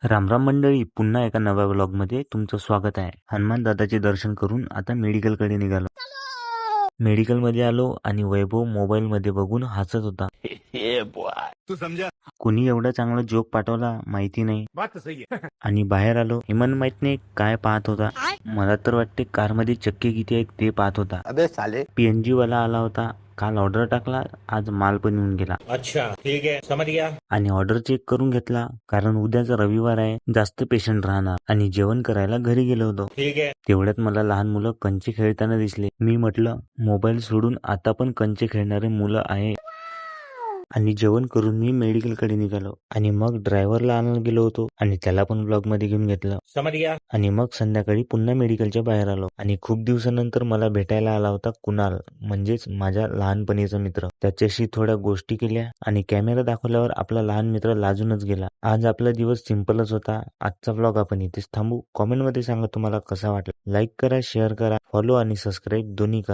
रामराम मंडळी, पुन्हा एका नव्या व्लॉगमध्ये तुमचं स्वागत आहे. हनुमान दादाचे दर्शन करून आता मेडिकलकडे निघालो. मेडिकलमध्ये आलो आणि वैभव मोबाईलमध्ये बघून हसत होता. तू समझा कोणी एवढा चांगला जोक पाठवला माहिती नाही. बात तो सही है. आणि बाहेर आलो. हेमन माहित नाही काय पाहत होता. मला तर वाटते कारमध्ये चक्के किती आहेत ते पाहत होता. अबे साले पीएनजी वाला आला होता. काल ऑर्डर टाकला, आज माल पण येऊन गेला. अच्छा ठीक है, समझ गया. आणि ऑर्डर चेक करून घेतला, कारण उद्याचा रविवार आहे, जास्त पेशंट राहणार. आणि जेवण करायला घरी गेलो होतो. ठीक है. तेवढ्यात मला लहान मुलं कंचे खेळताना दिसले. मी म्हटलं मोबाईल सोडून आता पण कंचे खेळणारे मुलं आहे. आणि जेवण करून मी मेडिकलकडे निघालो. आणि मग ड्रायव्हरला आणायला गेलो होतो आणि त्याला पण ब्लॉग मध्ये घेऊन घेतलं. समझ गया. आणि मग संध्याकाळी पुन्हा मेडिकलच्या बाहेर आलो. आणि खूप दिवसानंतर मला भेटायला आला होता कुणाल, म्हणजेच माझ्या लहानपणीचा मित्र. त्याच्याशी थोड्या गोष्टी केल्या आणि कॅमेरा दाखवल्यावर आपला लहान मित्र लाजूनच गेला. आज आपला दिवस सिंपलच होता. आजचा ब्लॉग आपण इथेच थांबू. कॉमेंटमध्ये सांगा तुम्हाला कसा वाटला. लाईक करा, शेअर करा, फॉलो आणि सबस्क्राईब दोन्ही करा.